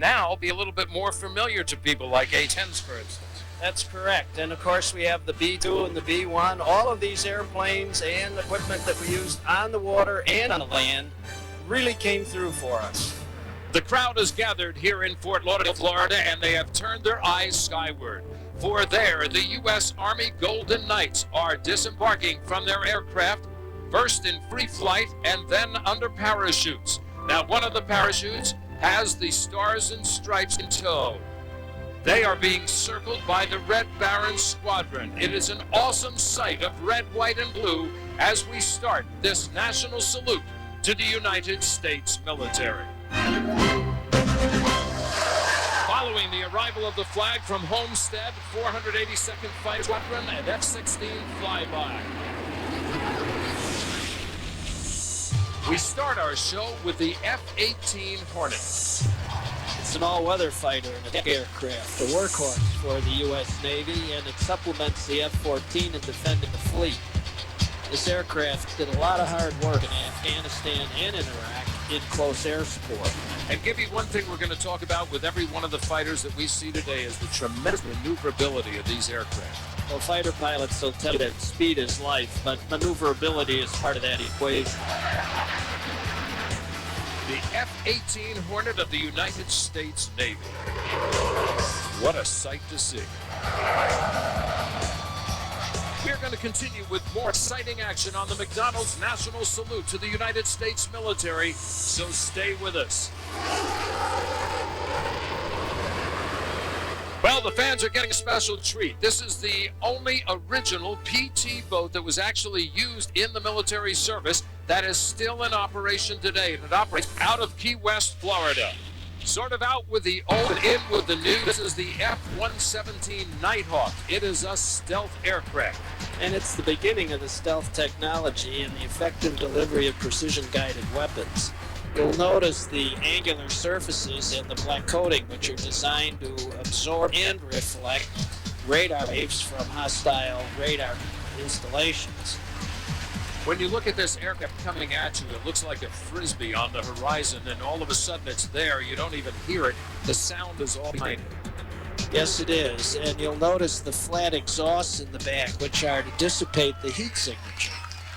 now be a little bit more familiar to people, like A-10s, for instance. That's correct. And of course we have the B-2 and the B-1. All of these airplanes and equipment that we used on the water and on the land really came through for us. The crowd is gathered here in Fort Lauderdale, Florida, and they have turned their eyes skyward. For there, the U.S. Army Golden Knights are disembarking from their aircraft, first in free flight and then under parachutes. Now, one of the parachutes has the Stars and Stripes in tow. They are being circled by the Red Baron Squadron. It is an awesome sight of red, white, and blue as we start this national salute to the United States military. Following the arrival of the flag from Homestead, 482nd Fighter Squadron and F-16 flyby. We start our show with the F-18 Hornet. It's an all-weather fighter and attack aircraft, a workhorse for the U.S. Navy, and it supplements the F-14 in defending the fleet. This aircraft did a lot of hard work in Afghanistan and in Iraq in close air support. And Gibby, one thing we're going to talk about with every one of the fighters that we see today is the tremendous maneuverability of these aircraft. Well, fighter pilots will tell you that speed is life, but maneuverability is part of that equation. The F-18 Hornet of the United States Navy. What a sight to see. We're going to continue with more exciting action on the McDonald's National Salute to the United States military, so stay with us. Well, the fans are getting a special treat. This is the only original PT boat that was actually used in the military service that is still in operation today, and it operates out of Key West, Florida. Sort of out with the old, in with the new. This is the F-117 Nighthawk. It is a stealth aircraft. And it's the beginning of the stealth technology and the effective delivery of precision-guided weapons. You'll notice the angular surfaces and the black coating, which are designed to absorb and reflect radar waves from hostile radar installations. When you look at this aircraft coming at you, it looks like a frisbee on the horizon, and all of a sudden it's there. You don't even hear it. The sound is all behind it. Yes, it is. And you'll notice the flat exhausts in the back, which are to dissipate the heat signature.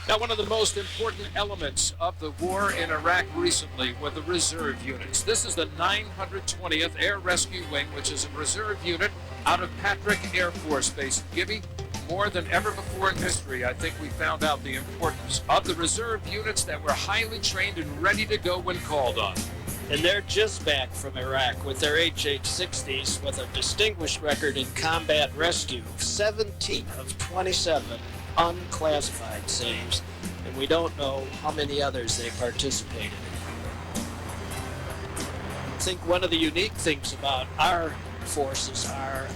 Now, one of the most important elements of the war in Iraq recently were the reserve units. This is the 920th Air Rescue Wing, which is a reserve unit out of Patrick Air Force Base. Gibby, more than ever before in history, I think we found out the importance of the reserve units that were highly trained and ready to go when called on. And they're just back from Iraq with their HH-60s with a distinguished record in combat rescue, 17 of 27 unclassified saves, and we don't know how many others they participated in. I think one of the unique things about our forces are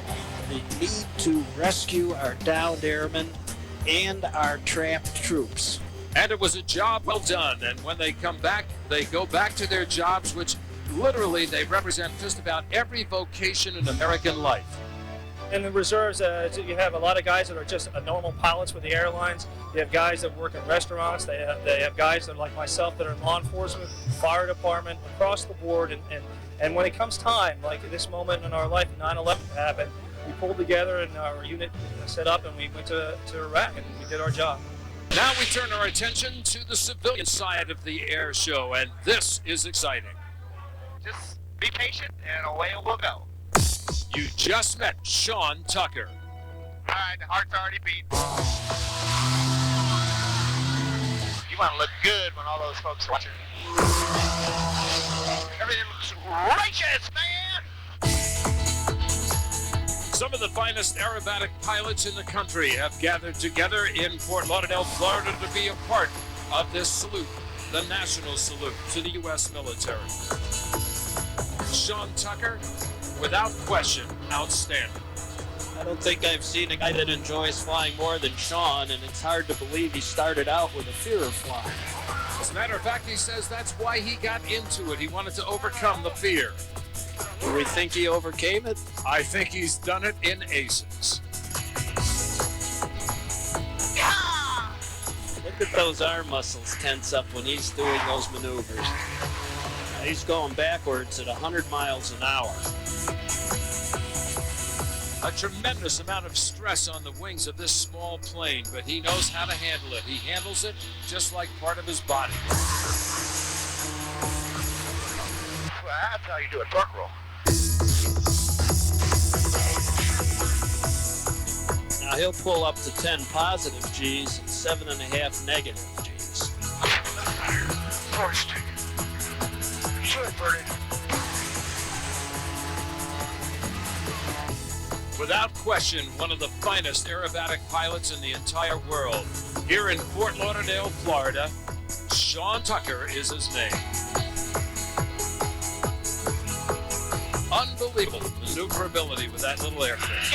the need to rescue our downed airmen and our trapped troops. And it was a job well done, and when they come back, they go back to their jobs, which literally they represent just about every vocation in American life. In the reserves, you have a lot of guys that are just normal pilots with the airlines. You have guys that work in restaurants. They have guys that are like myself that are in law enforcement, fire department, across the board. And when it comes time, like this moment in our life, 9/11 happened, we pulled together and our unit set up and we went to Iraq and we did our job. Now we turn our attention to the civilian side of the air show, and this is exciting. Just be patient and away it will go. You just met Sean Tucker. All right, the heart's already beat. You want to look good when all those folks are watching. Everything looks righteous, man! Some of the finest aerobatic pilots in the country have gathered together in Fort Lauderdale, Florida to be a part of this salute, the national salute to the U.S. military. Sean Tucker, without question, outstanding. I don't think I've seen a guy that enjoys flying more than Sean, and it's hard to believe he started out with a fear of flying. As a matter of fact, he says that's why he got into it. He wanted to overcome the fear. Do we think he overcame it? I think he's done it in aces. Look at those arm muscles tense up when he's doing those maneuvers. He's going backwards at 100 miles an hour. A tremendous amount of stress on the wings of this small plane, but he knows how to handle it. He handles it just like part of his body. Well, that's how you do a torque roll. Now he'll pull up to 10 positive G's and 7.5 negative G's. Forced. Sure, Bernie. Without question, one of the finest aerobatic pilots in the entire world. Here in Fort Lauderdale, Florida, Sean Tucker is his name. Unbelievable maneuverability with that little aircraft.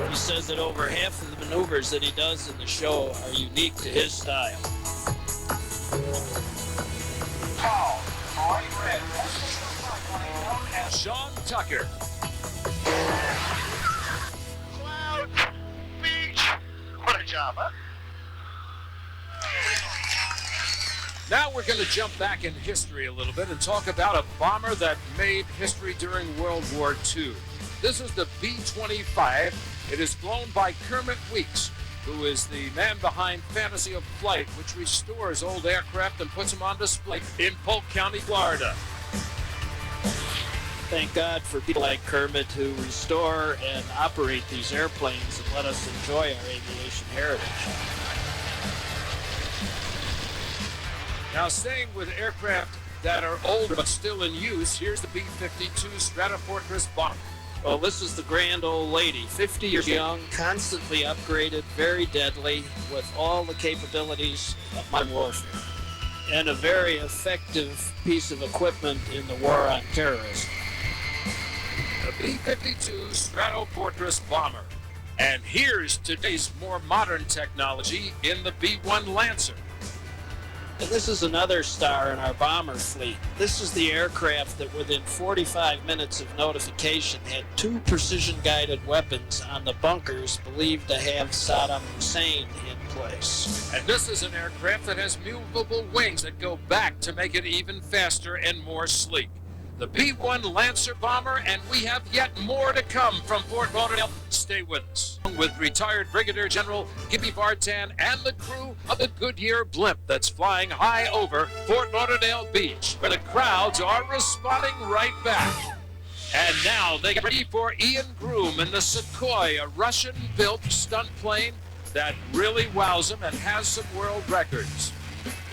He says that over half of the maneuvers that he does in the show are unique to his style. Sean Tucker. Clouds, beach. What a job, huh? Now we're going to jump back in history a little bit and talk about a bomber that made history during World War II. This is the B-25. It is flown by Kermit Weeks, who is the man behind Fantasy of Flight, which restores old aircraft and puts them on display in Polk County, Florida. Thank God for people like Kermit who restore and operate these airplanes and let us enjoy our aviation heritage. Now, staying with aircraft that are older but still in use, here's the B-52 Stratofortress bomber. Well, this is the grand old lady, 50 years young, constantly upgraded, very deadly, with all the capabilities of modern warfare, and a very effective piece of equipment in the war on terrorism. The B-52 Stratofortress bomber. And here's today's more modern technology in the B-1 Lancer. And this is another star in our bomber fleet. This is the aircraft that within 45 minutes of notification had 2 precision-guided weapons on the bunkers believed to have Saddam Hussein in place. And this is an aircraft that has movable wings that go back to make it even faster and more sleek. The B-1 Lancer bomber, and we have yet more to come from Fort Lauderdale. Stay with us. With retired Brigadier General Gibby Bartan and the crew of the Goodyear blimp that's flying high over Fort Lauderdale Beach, where the crowds are responding right back. And now they get ready for Ian Groom in the Sukhoi, a Russian-built stunt plane that really wows them and has some world records.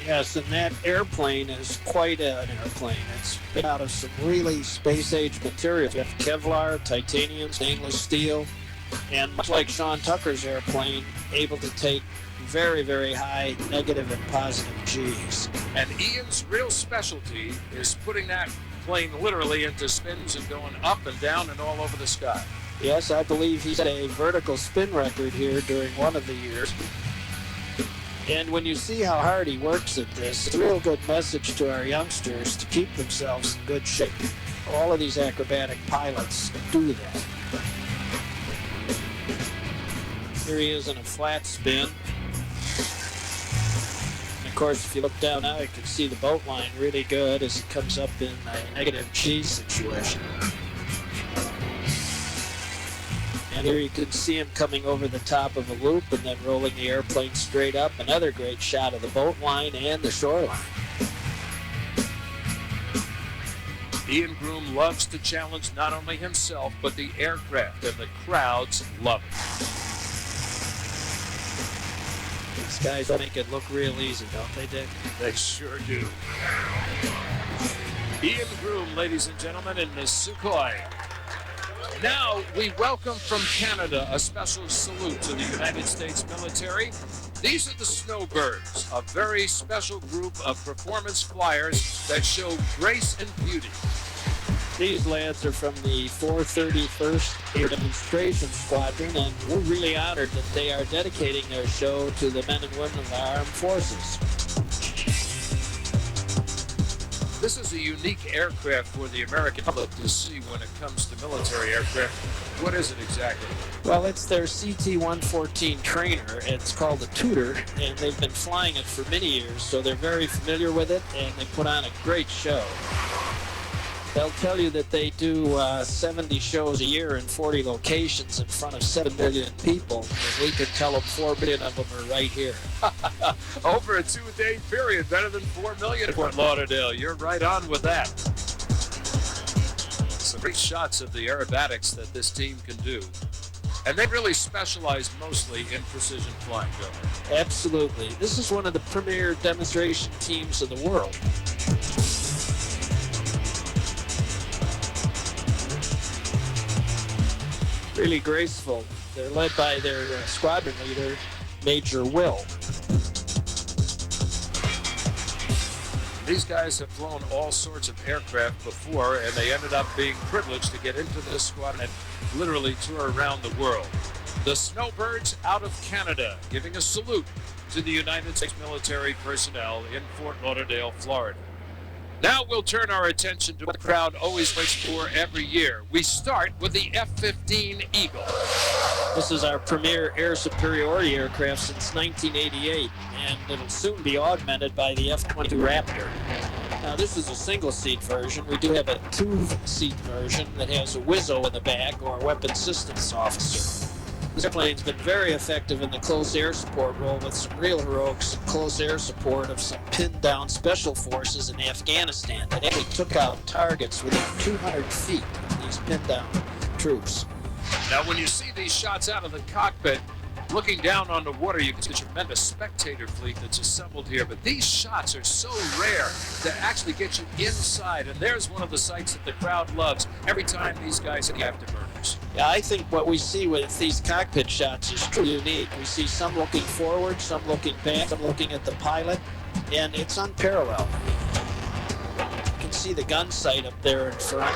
Yes, and that airplane is quite an airplane. It's made out of some really space-age materials. You have Kevlar, titanium, stainless steel, and much like Sean Tucker's airplane, able to take very, very high negative and positive Gs. And Ian's real specialty is putting that plane literally into spins and going up and down and all over the sky. Yes, I believe he set a vertical spin record here during one of the years. And when you see how hard he works at this, it's a real good message to our youngsters to keep themselves in good shape. All of these acrobatic pilots do that. Here he is in a flat spin. And of course, if you look down now, you can see the boat line really good as it comes up in a negative G situation. And here you can see him coming over the top of a loop and then rolling the airplane straight up. Another great shot of the boat line and the shoreline. Ian Groom loves to challenge not only himself, but the aircraft, and the crowds love it. These guys make it look real easy, don't they, Dick? They sure do. Ian Groom, ladies and gentlemen, in the Sukhoi. Now, we welcome from Canada a special salute to the United States military. These are the Snowbirds, a very special group of performance flyers that show grace and beauty. These lads are from the 431st Air Demonstration Squadron, and we're really honored that they are dedicating their show to the men and women of our armed forces. This is a unique aircraft for the American public to see when it comes to military aircraft. What is it exactly? Well, it's their CT-114 trainer. It's called the Tudor, and they've been flying it for many years, so they're very familiar with it, and they put on a great show. They'll tell you that they do 70 shows a year in 40 locations in front of 7 million people, and we can tell them 4 million of them are right here. Over a 2-day period, better than 4 million in Fort Lauderdale. You're right on with that. Some great shots of the aerobatics that this team can do. And they really specialize mostly in precision flying, don't they? Absolutely. This is one of the premier demonstration teams in the world. Really graceful. They're led by their squadron leader, Major Will. These guys have flown all sorts of aircraft before, and they ended up being privileged to get into this squadron and literally tour around the world. The Snowbirds out of Canada, giving a salute to the United States military personnel in Fort Lauderdale, Florida. Now we'll turn our attention to what the crowd always waits for every year. We start with the F-15 Eagle. This is our premier air superiority aircraft since 1988, and it'll soon be augmented by the F-22 Raptor. Now, this is a single-seat version. We do have a two-seat version that has a WISO in the back, or a weapons systems officer. This airplane's been very effective in the close air support role with some real heroics and close air support of some pinned-down special forces in Afghanistan that actually took out targets within 200 feet of these pinned-down troops. Now, when you see these shots out of the cockpit, looking down on the water, you can see the tremendous spectator fleet that's assembled here. But these shots are so rare to actually get you inside. And there's one of the sights that the crowd loves every time these guys hit the afterburners. Yeah, I think what we see with these cockpit shots is truly unique. We see some looking forward, some looking back, some looking at the pilot, and it's unparalleled. You can see the gun sight up there in front.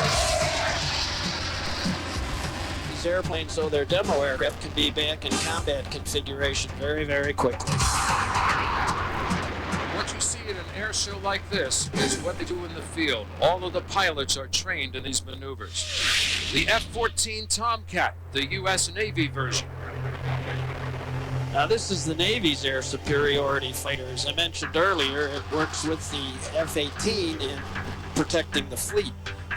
These airplanes, though they're demo aircraft, can be back in combat configuration very, very quickly. What you see at an air show like this is what they do in the field. All of the pilots are trained in these maneuvers. The F-14 Tomcat, the U.S. Navy version. Now, this is the Navy's air superiority fighter. As I mentioned earlier, it works with the F-18 in protecting the fleet.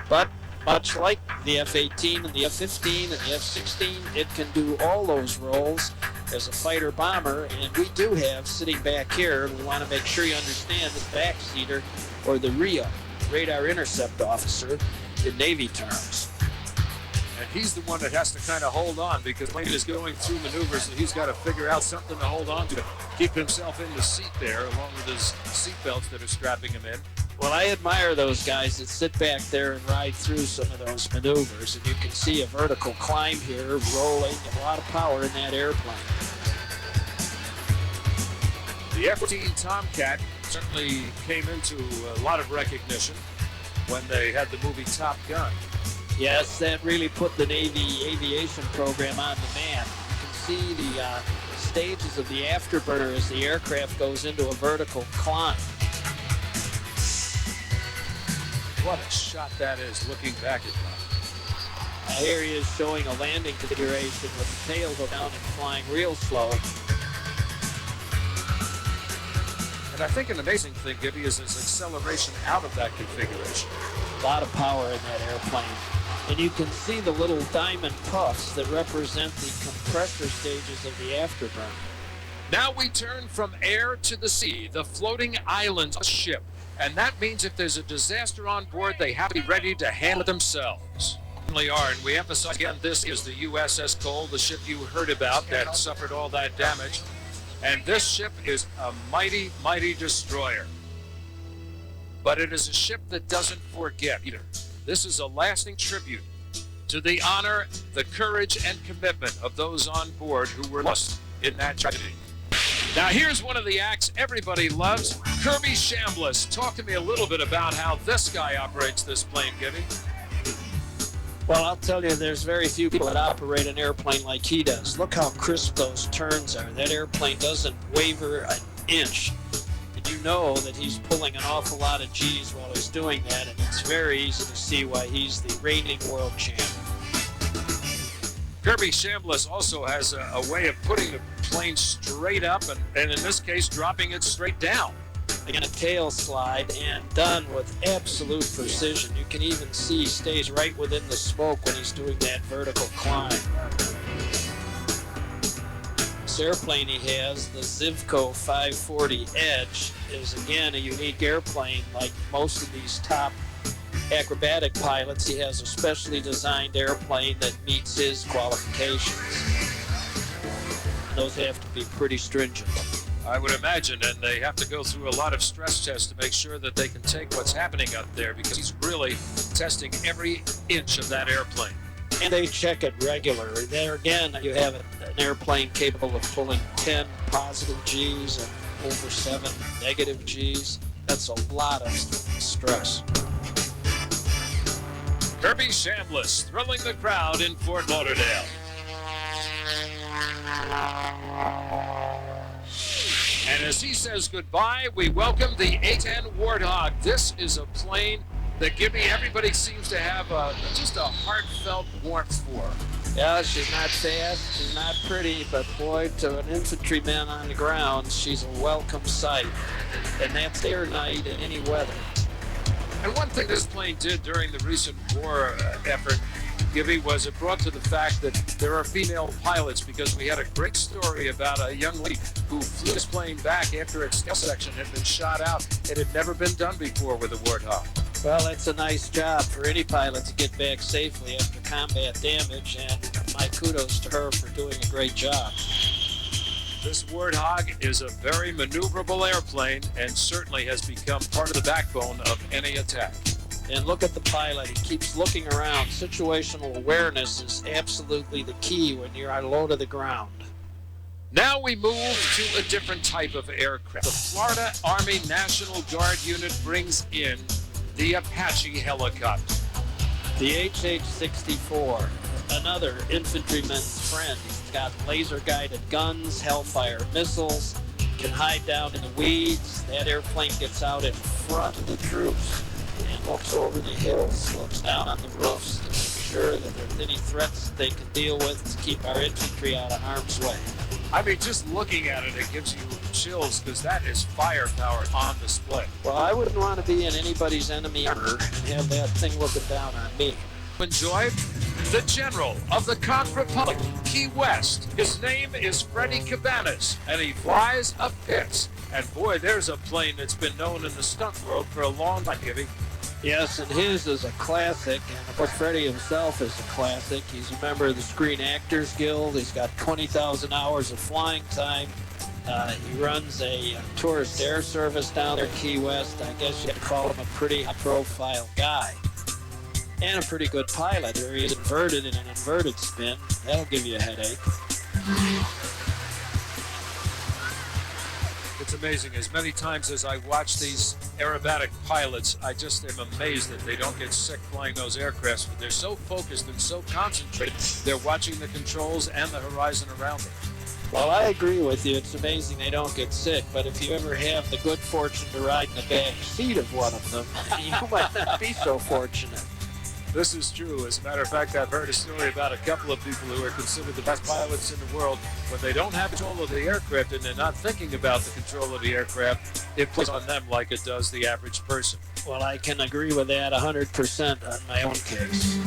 But much like the F-18 and the F-15 and the F-16, it can do all those roles as a fighter bomber, and we do have, sitting back here, we want to make sure you understand, the backseater, or the RIA, Radar Intercept Officer, in Navy terms. And he's the one that has to kind of hold on because the plane is going through maneuvers and he's got to figure out something to hold on to keep himself in the seat there, along with his seat belts that are strapping him in. Well, I admire those guys that sit back there and ride through some of those maneuvers, and you can see a vertical climb here, rolling, a lot of power in that airplane. The F-14 Tomcat certainly came into a lot of recognition when they had the movie Top Gun. Yes, that really put the Navy aviation program on demand. You can see the stages of the afterburner as the aircraft goes into a vertical climb. What a shot that is, looking back at that. Here he is showing a landing configuration with the tail go down and flying real slow. And I think an amazing thing, Gibby, is his acceleration out of that configuration. A lot of power in that airplane. And you can see the little diamond puffs that represent the compressor stages of the afterburner. Now we turn from air to the sea, the floating islands ship. And that means if there's a disaster on board, they have to be ready to handle it themselves. They are, and we emphasize again, this is the USS Cole, the ship you heard about that suffered all that damage. And this ship is a mighty, mighty destroyer. But it is a ship that doesn't forget either. This is a lasting tribute to the honor, the courage, and commitment of those on board who were lost in that tragedy. Now here's one of the acts everybody loves, Kirby Chambliss. Talk to me a little bit about how this guy operates this plane, Gibby. Well, I'll tell you, there's very few people that operate an airplane like he does. Look how crisp those turns are. That airplane doesn't waver an inch. It you know that he's pulling an awful lot of G's while he's doing that, and it's very easy to see why he's the reigning world champ. Kirby Chambliss also has a way of putting the plane straight up and in this case dropping it straight down. Again, a tail slide and done with absolute precision. You can even see he stays right within the smoke when he's doing that vertical climb. This airplane he has, the Zivco 540 Edge, is again a unique airplane. Like most of these top acrobatic pilots, he has a specially designed airplane that meets his qualifications. Those have to be pretty stringent. I would imagine, and they have to go through a lot of stress tests to make sure that they can take what's happening up there, because he's really testing every inch of that airplane. And they check it regularly. There again, you have an airplane capable of pulling 10 positive Gs and over 7 negative Gs. That's a lot of stress. Kirby Chambliss thrilling the crowd in Fort Lauderdale. And as he says goodbye, we welcome the A-10 Warthog. This is a plane that everybody seems to have just a heartfelt warmth for. Yeah, she's not fast, she's not pretty, but boy, to an infantryman on the ground, she's a welcome sight. And that's day or night in any weather. And one thing this plane did during the recent war effort, Gibby, was it brought to the fact that there are female pilots, because we had a great story about a young lady who flew this plane back after its tail section had been shot out. It had never been done before with a Warthog. Well, that's a nice job for any pilot to get back safely after combat damage, and my kudos to her for doing a great job. This Warthog is a very maneuverable airplane and certainly has become part of the backbone of any attack. And look at the pilot. He keeps looking around. Situational awareness is absolutely the key when you're low to the ground. Now we move to a different type of aircraft. The Florida Army National Guard unit brings in the Apache helicopter. The HH-64, another infantryman's friend. He's got laser-guided guns, Hellfire missiles, can hide down in the weeds. That airplane gets out in front of the troops and looks over the hills, looks down on the roofs to make sure that there's any threats that they can deal with to keep our infantry out of harm's way. I mean, just looking at it, it gives you chills, because that is firepower on display. Well, I wouldn't want to be in anybody's enemy armor and have that thing looking down on me. Enjoy the General of the Conch Republic, Key West. His name is Freddie Cabanas, and he flies a Pitts. And boy, there's a plane that's been known in the stunt world for a long time, Gibby. Yes, and his is a classic, and of course Freddie himself is a classic. He's a member of the Screen Actors Guild. He's got 20,000 hours of flying time. He runs a tourist air service down there in Key West. I guess you could call him a pretty high-profile guy. And a pretty good pilot. There he is inverted in an inverted spin. That'll give you a headache. It's amazing. As many times as I watch these aerobatic pilots, I just am amazed that they don't get sick flying those aircrafts. But they're so focused and so concentrated, they're watching the controls and the horizon around them. Well, I agree with you. It's amazing they don't get sick, but if you ever have the good fortune to ride in the back seat of one of them, you might not be so fortunate. This is true. As a matter of fact, I've heard a story about a couple of people who are considered the best pilots in the world. When they don't have control of the aircraft and they're not thinking about the control of the aircraft, it plays on them like it does the average person. Well, I can agree with that 100% on my own case.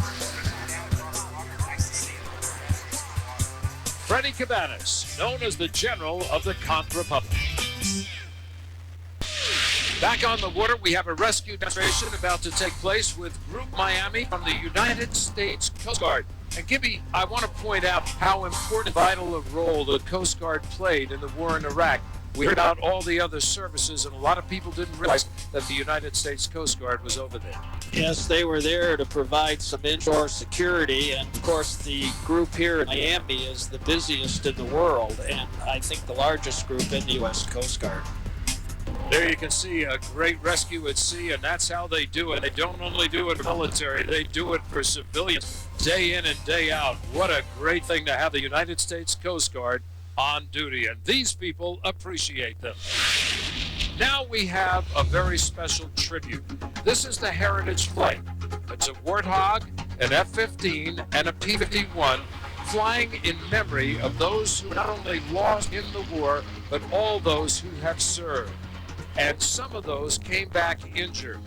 Freddie Cabanas, known as the General of the Conch Republic. Back on the water, we have a rescue demonstration about to take place with Group Miami from the United States Coast Guard. And Gibby, I want to point out how important, vital a role the Coast Guard played in the war in Iraq. We heard about all the other services, and a lot of people didn't realize that the United States Coast Guard was over there. Yes, they were there to provide some inshore security, and of course the group here in Miami is the busiest in the world, and I think the largest group in the U.S. Coast Guard. There you can see a great rescue at sea, and that's how they do it. They don't only do it for military, they do it for civilians day in and day out. What a great thing to have the United States Coast Guard on duty, and these people appreciate them. Now we have a very special tribute. This is the Heritage Flight. It's a Warthog, an F-15, and a P-51 flying in memory of those who not only lost in the war, but all those who have served. And some of those came back injured.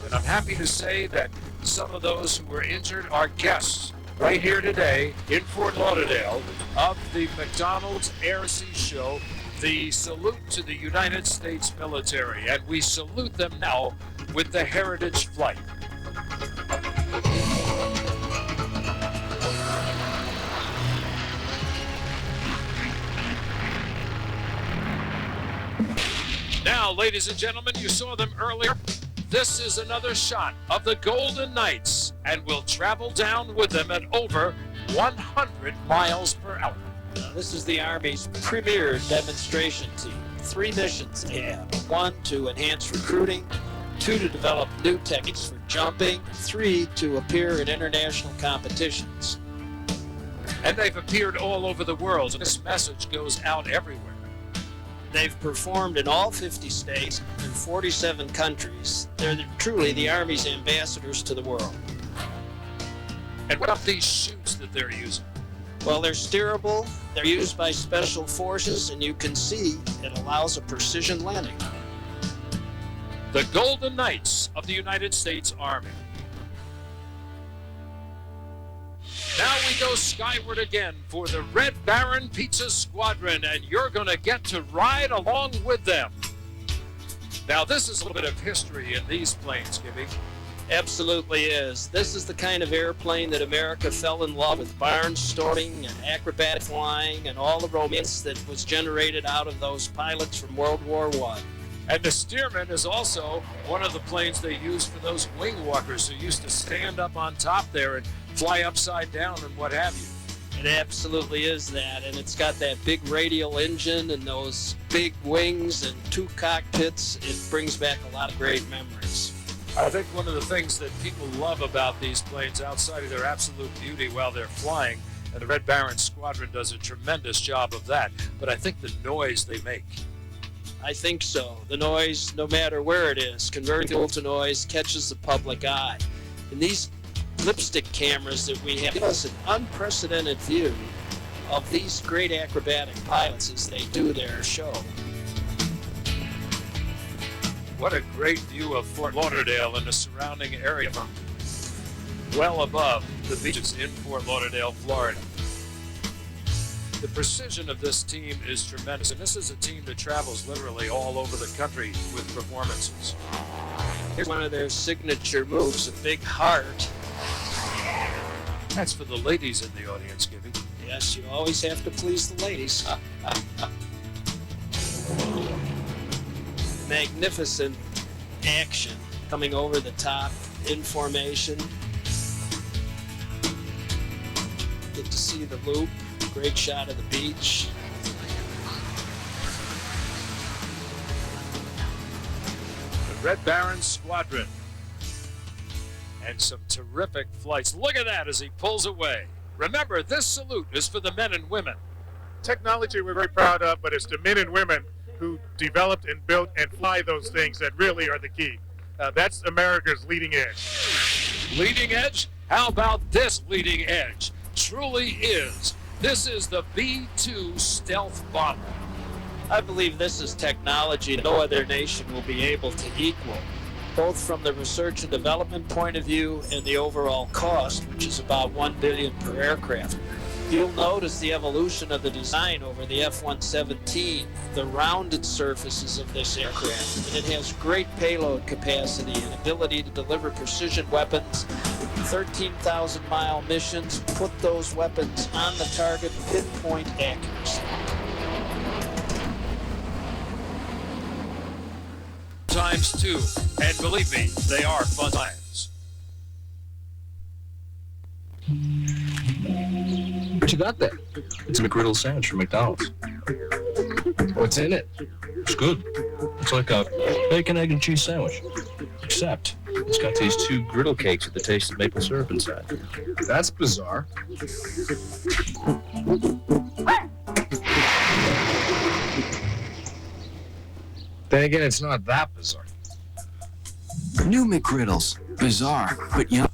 And I'm happy to say that some of those who were injured are guests right here today in Fort Lauderdale of the McDonald's Air Sea Show, the salute to the United States military. And we salute them now with the Heritage Flight. Now, ladies and gentlemen, you saw them earlier. This is another shot of the Golden Knights, and we'll travel down with them at over 100 miles per hour. This is the Army's premier demonstration team. 3 missions they have. 1, to enhance recruiting. 2, to develop new techniques for jumping. 3, to appear in international competitions. And they've appeared all over the world. This message goes out everywhere. They've performed in all 50 states and 47 countries. They're truly the Army's ambassadors to the world. And what about these chutes that they're using? Well, they're steerable, they're used by special forces, and you can see it allows a precision landing. The Golden Knights of the United States Army. Now we go skyward again for the Red Baron Pizza Squadron, and you're going to get to ride along with them. Now, this is a little bit of history in these planes, Gibby. Absolutely is. This is the kind of airplane that America fell in love with. Barnstorming and acrobatic flying and all the romance that was generated out of those pilots from World War I. And the Stearman is also one of the planes they used for those wing walkers who used to stand up on top there and fly upside down and what have you. It absolutely is that, and it's got that big radial engine and those big wings and 2 cockpits. It brings back a lot of great memories. I think one of the things that people love about these planes, outside of their absolute beauty while they're flying, and the Red Baron Squadron does a tremendous job of that, but I think the noise they make. I think so. The noise, no matter where it is, converting fuel to noise catches the public eye. And these lipstick cameras that we have give us an unprecedented view of these great acrobatic pilots as they do their show. What a great view of Fort Lauderdale and the surrounding area, well above the beaches in Fort Lauderdale, Florida. The precision of this team is tremendous, and this is a team that travels literally all over the country with performances. Here's one of their signature moves, a big heart. That's for the ladies in the audience, Gibby. Yes, you always have to please the ladies. Magnificent action coming over the top in formation. Get to see the loop. Great shot of the beach. The Red Baron Squadron. And some terrific flights. Look at that as he pulls away. Remember, this salute is for the men and women. Technology we're very proud of, but it's the men and women who developed and built and fly those things that really are the key. That's America's leading edge. Leading edge? How about this leading edge? Truly is. This is the B-2 stealth bomber. I believe this is technology no other nation will be able to equal, both from the research and development point of view and the overall cost, which is about $1 billion per aircraft. You'll notice the evolution of the design over the F-117, the rounded surfaces of this aircraft, and it has great payload capacity and ability to deliver precision weapons. 13,000-mile missions put those weapons on the target, pinpoint accuracy. Times 2, and believe me, they are fun times. What you got there? It's a McGriddle sandwich from McDonald's. What's in it? It's good. It's like a bacon, egg, and cheese sandwich. Except it's got these 2 griddle cakes with the taste of maple syrup inside. That's bizarre. Then again, it's not that bizarre. New McGriddles. Bizarre, but yum.